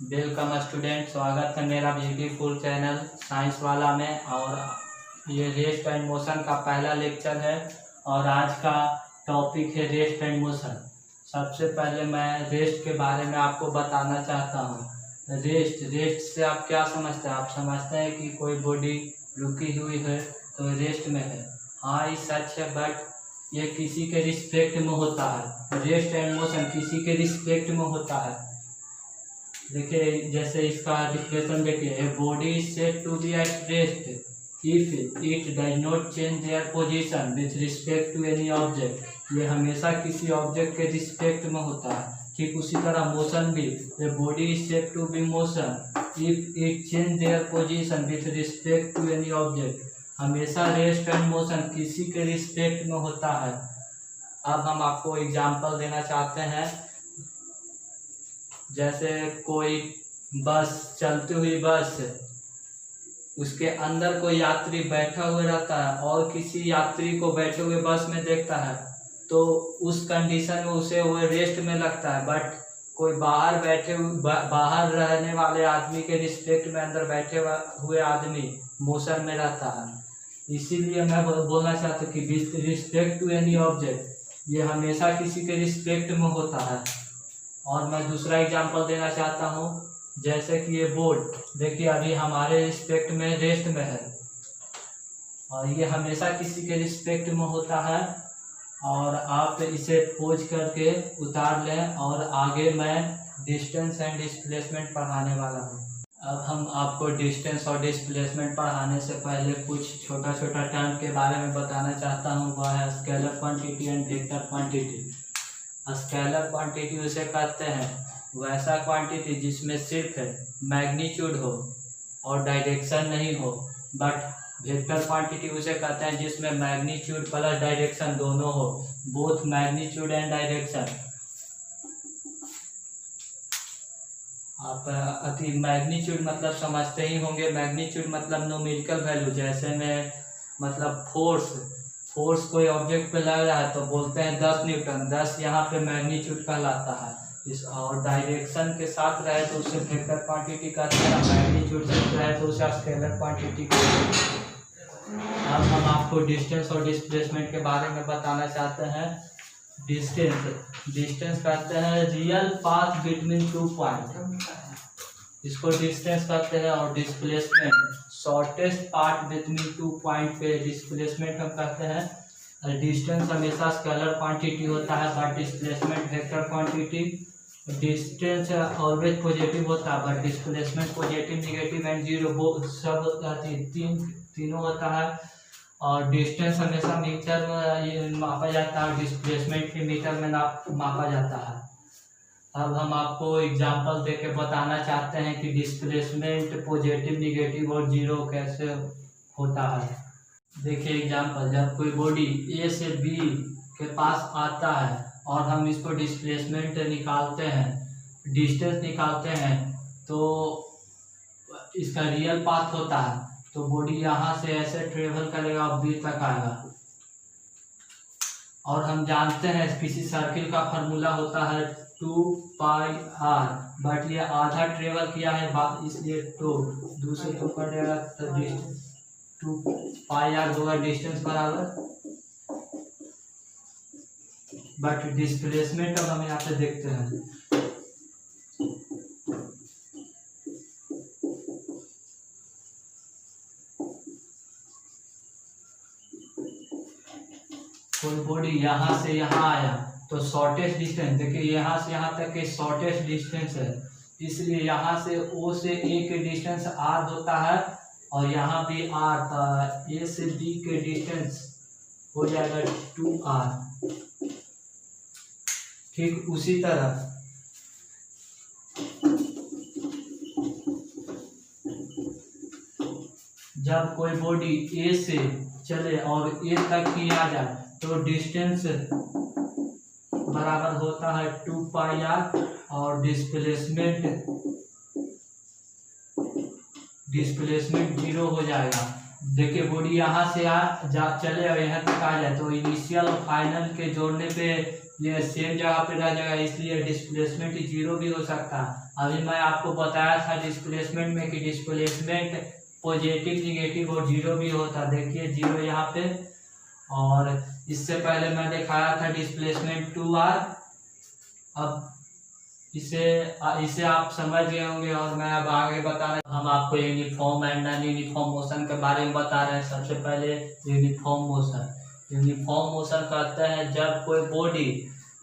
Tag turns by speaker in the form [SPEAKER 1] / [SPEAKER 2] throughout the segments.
[SPEAKER 1] Welcome student, स्वागत है मेरा ब्यूटीफुल चैनल साइंस वाला में। और ये रेस्ट एंड मोशन का पहला लेक्चर है और आज का टॉपिक है रेस्ट एंड मोशन। सबसे पहले मैं रेस्ट के बारे में आपको बताना चाहता हूँ। रेस्ट से आप क्या समझते हैं? आप समझते हैं कि कोई बॉडी रुकी हुई है तो रेस्ट में है। हाँ, ये सच है, बट ये किसी के रिस्पेक्ट में होता है। रेस्ट एंड मोशन किसी के रिस्पेक्ट में होता है। देखिए, जैसे इसका डिस्क्रिप्शन देखिए, a body is said to be at rest if it does not change their position with respect to any object. ये हमेशा किसी ऑब्जेक्ट के रिस्पेक्ट में होता है। ठीक उसी तरह मोशन भी, a body is said to be motion if it change their position with respect to any object. हमेशा रेस्ट एंड मोशन किसी के रिस्पेक्ट में होता है। अब हम आपको एग्जांपल देना चाहते हैं। जैसे कोई बस, चलती हुई बस, उसके अंदर कोई यात्री बैठा हुआ रहता है और किसी यात्री को बैठे हुए बस में देखता है तो उस कंडीशन में उसे वो रेस्ट में लगता है। बट कोई बाहर रहने वाले आदमी के रिस्पेक्ट में अंदर बैठे हुए आदमी मोशन में रहता है। इसीलिए मैं बोलना चाहता हूँ कि रिस्पेक्ट टू एनी ऑब्जेक्ट ये हमेशा किसी के रिस्पेक्ट में होता है। और मैं दूसरा एग्जांपल देना चाहता हूँ। जैसे कि ये बोर्ड देखिए, अभी हमारे रिस्पेक्ट में रेस्ट में है और ये हमेशा किसी के रिस्पेक्ट में होता है। और आप इसे पोज करके उतार लें और आगे मैं डिस्टेंस एंड डिस्प्लेसमेंट पढ़ाने वाला हूँ। अब हम आपको डिस्टेंस और डिस्प्लेसमेंट पढ़ाने से पहले कुछ छोटा छोटा टर्म के बारे में बताना चाहता हूँ। वह है scalar quantity and vector quantity. Scalar quantity उसे कहते हैं वैसा क्वांटिटी जिसमें सिर्फ मैग्नीट्यूड हो और डायरेक्शन नहीं हो। बट वेक्टर क्वांटिटी उसे कहते हैं जिसमें मैग्नीट्यूड प्लस डायरेक्शन दोनों हो, बोथ मैग्नीट्यूड एंड डायरेक्शन। आप मैग्नीट्यूड मतलब समझते ही होंगे। मैग्नीट्यूड मतलब न्यूमेरिकल वैल्यू। जैसे में मतलब फोर्स कोई ऑब्जेक्ट पे लग रहा है तो बोलते हैं 10 न्यूटन। 10 यहाँ पे मैग्नीट्यूड कहलाता है। इस और डायरेक्शन के साथ रहे तो उसे वेक्टर क्वांटिटी कहते हैं। मैग्नीट्यूड से रहे तो उसे स्केलर क्वांटिटी कहते हैं। अब हम आपको डिस्टेंस और डिस्प्लेसमेंट के बारे में बताना चाहते हैं। डिस्टेंस कहते हैं real path between two point, इसको डिस्टेंस कहते हैं। और displacement shortest part between two point पे डिस्प्लेसमेंट हम कहते हैं। डिस्टेंस हमेशा स्केलर क्वांटिटी होता है but displacement vector quantity. Distance always positive होता है but displacement positive, negative and zero वो सब तीनों होता है। और डिस्टेंस हमेशा मीटर में मापा जाता है और डिस्प्लेसमेंट भी मीटर में मापा जाता है। अब हम आपको एग्जांपल देके बताना चाहते हैं कि डिस्प्लेसमेंट पॉजिटिव, नेगेटिव और जीरो कैसे होता है। देखिए एग्जांपल, जब कोई बॉडी ए से बी के पास आता है और हम इसको डिस्प्लेसमेंट निकालते हैं, डिस्टेंस निकालते हैं, तो इसका रियल पाथ होता है तो बॉडी यहाँ से ऐसे ट्रेवल करेगा और बी तक आएगा। और हम जानते हैं किसी सर्किल का फार्मूला होता है 2πr, बट ये आधा ट्रेवल किया है इसलिए दूसरे तो कर देगा तो 2πr होगा डिस्टेंस बराबर। बट डिस्प्लेसमेंट अब हम यहाँ पे देखते हैं। कोई बॉडी यहाँ से यहाँ आया तो शॉर्टेस्ट डिस्टेंस देखिए, यहाँ से यहाँ तक के शॉर्टेस्ट डिस्टेंस है, इसलिए यहाँ से O से A के डिस्टेंस R होता है और यहाँ भी R था। A से B के डिस्टेंस हो जाएगा 2R। ठीक उसी तरह जब कोई बॉडी A से चले और A तक ही आ जाए तो डिस्टेंस बराबर होता है 2πr और डिस्प्लेसमेंट जीरो हो जाएगा। देखिए बॉडी यहाँ से चले और यहाँ तक आ जाए तो इनिशियल और फाइनल के जोड़ने पे ये सेम जगह पे रह जाएगा, इसलिए डिस्प्लेसमेंट जीरो भी हो सकता है। अभी मैं आपको बताया था डिस्प्लेसमेंट में कि डिस्प्लेसमेंट पॉजिटिव निगेटिव और जीरो भी होता, देखिए जीरो यहाँ पे। और इससे पहले मैं दिखाया था डिस्प्लेसमेंट 2r। अब इसे आप समझ गए होंगे और मैं अब आगे बता रहा हूँ। हम आपको uniform and non uniform motion के बारे में बता रहे हैं। सबसे पहले यूनिफॉर्म मोशन। यूनिफॉर्म मोशन कहते हैं जब कोई बॉडी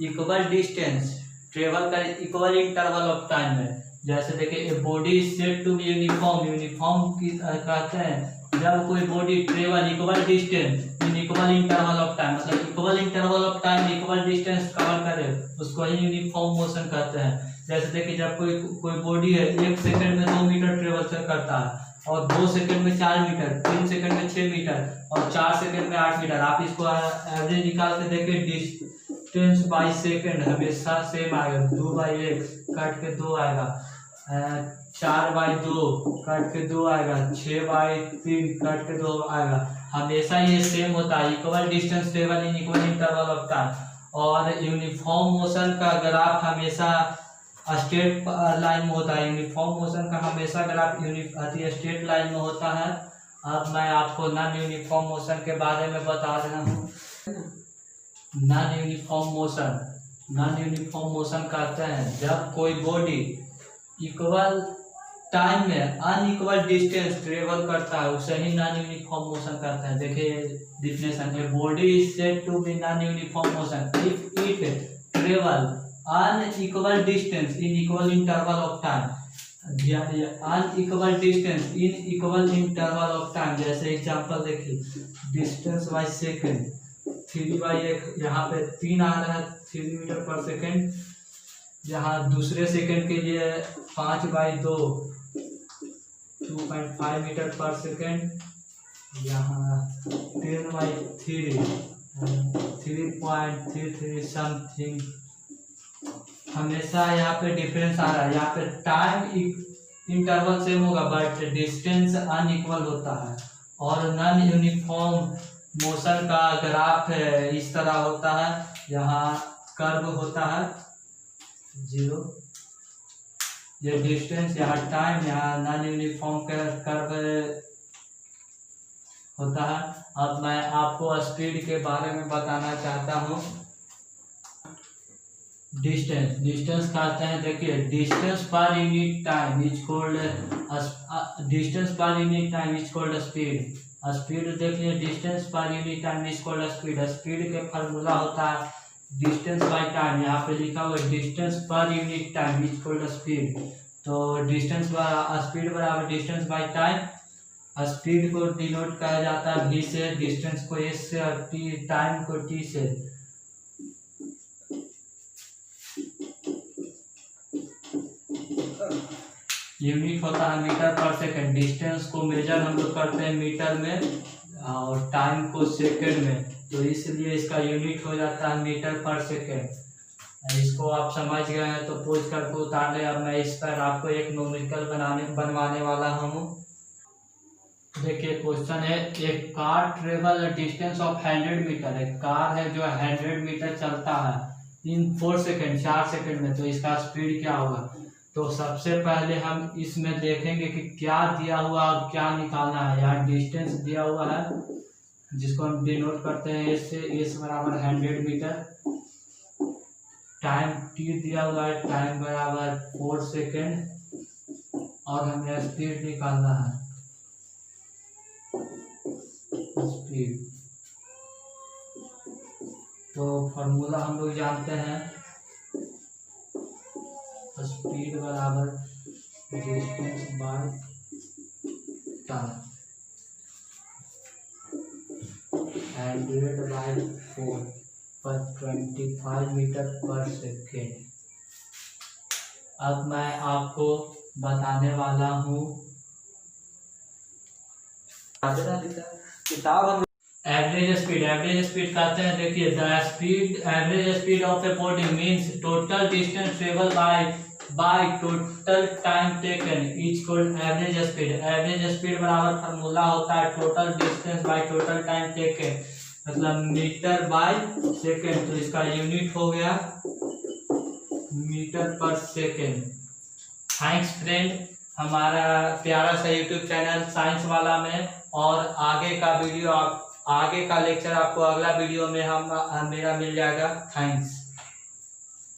[SPEAKER 1] इक्वल डिस्टेंस ट्रेवल करे इक्वल इंटरवल ऑफ टाइम में। जैसे देखिए a body is said to be uniform. Uniform की कहते हैं जब कोई body travel equal distance in equal interval of time, मतलब equal interval of time equal distance cover करे, उसको ही यूनिफॉर्म मोशन कहते हैं। जैसे देखिए जब कोई बॉडी है 1 सेकंड में 2 मीटर ट्रेवल करता है और 2 सेकंड में 4 मीटर, 3 सेकंड में 6 मीटर और 4 सेकंड में 8 मीटर। आप इसको एवरेज निकाल के देखिए, डिस्टेंस बाई सेकंड हमेशा सेम आएगा। 2/1 काट के 2 आएगा, 4/2 काट के 2 आएगा, 6/3 काट के 2 आएगा। हमेशा ये सेम होता है, equal distance travel in equal interval of time. और यूनिफॉर्म मोशन का ग्राफ हमेशा स्ट्रेट लाइन में होता है। यूनिफॉर्म मोशन का हमेशा ग्राफ स्ट्रेट लाइन में होता है। अब मैं आपको नॉन यूनिफॉर्म मोशन के बारे में बता रहा हूँ। नॉन यूनिफॉर्म मोशन कहते हैं जब कोई बॉडी इक्वल टाइम में अनइक्वल डिस्टेंस ट्रेवल करता है, उसे ही नॉन यूनिफॉर्म मोशन कहते हैं। देखिए definition, a body is said to be non uniform motion if it travel unequal distance in equal interval of time। unequal distance in equal interval of time। जैसे example देखिए, distance by second 3/1, यहाँ पे 3 आ रहा है 3 metre पर second. यहाँ दूसरे second के लिए 5/2 2.5 मीटर पर सेकंड। यहाँ 10/3 3.33 समथिंग। हमेशा यहाँ पे डिफरेंस आ रहा है। यहाँ पे टाइम इंटरवल सेम होगा बट डिस्टेंस अनइक्वल होता है। और नॉन यूनिफॉर्म मोशन का ग्राफ इस तरह होता है, यहाँ कर्व होता है 0, ये डिस्टेंस, यहाँ टाइम, यहाँ नॉन यूनिफॉर्म का कर्व होता है। अब मैं आपको स्पीड के बारे में बताना चाहता हूँ। डिस्टेंस कहते हैं, देखिए distance per unit time is called speed. Speed देखिए, distance per unit time is called speed. Speed के फार्मूला होता है डिस्टेंस बाय टाइम। यहाँ पे लिखा हुआ है distance per unit time is called speed. तो स्पीड बराबर डिस्टेंस बाय टाइम। स्पीड को डिनोट किया जाता है v से, डिस्टेंस को s से और टाइम को t से। यूनिट होता है मीटर पर सेकंड। डिस्टेंस को मेजर हम लोग करते हैं मीटर में और टाइम को सेकंड में, तो इसलिए इसका यूनिट हो जाता है मीटर पर सेकंड। इसको आप समझ गए हैं तो पूछ करके उतार ले। अब मैं इस पर आपको एक न्यूमेरिकल बनवाने वाला हूँ। देखिए क्वेश्चन है, एक car travel distance of 100 metre. एक कार है जो 100 मीटर चलता है इन 4 सेकेंड 4 सेकेंड में, तो इसका स्पीड क्या होगा। तो सबसे पहले हम इसमें देखेंगे कि क्या दिया हुआ और क्या निकालना है। यहाँ डिस्टेंस दिया हुआ है जिसको हम डिनोट करते हैं एस से, एस बराबर 100 मीटर। टाइम टी दिया हुआ है, टाइम बराबर 4 सेकेंड और हमें स्पीड निकालना है। स्पीड तो फॉर्मूला हम लोग जानते हैं, स्पीड बराबर डिस्टेंस बाय टाइम 100/4 पर 25 मीटर पर सेकेंड। अब मैं आपको बताने वाला हूँ किताब। एवरेज स्पीड कहते हैं, देखिए the speed average speed of a body means total distance travel by total time taken is called average speed. Average speed बराबर फार्मूला होता है total distance by total time taken. मतलब मीटर बाय सेकेंड, तो इसका unit हो गया metre पर second. Thanks friend, हमारा प्यारा सा यूट्यूब चैनल साइंस वाला में, और आगे का वीडियो आगे का लेक्चर आपको अगला वीडियो में मेरा मिल जाएगा। थैंक्स।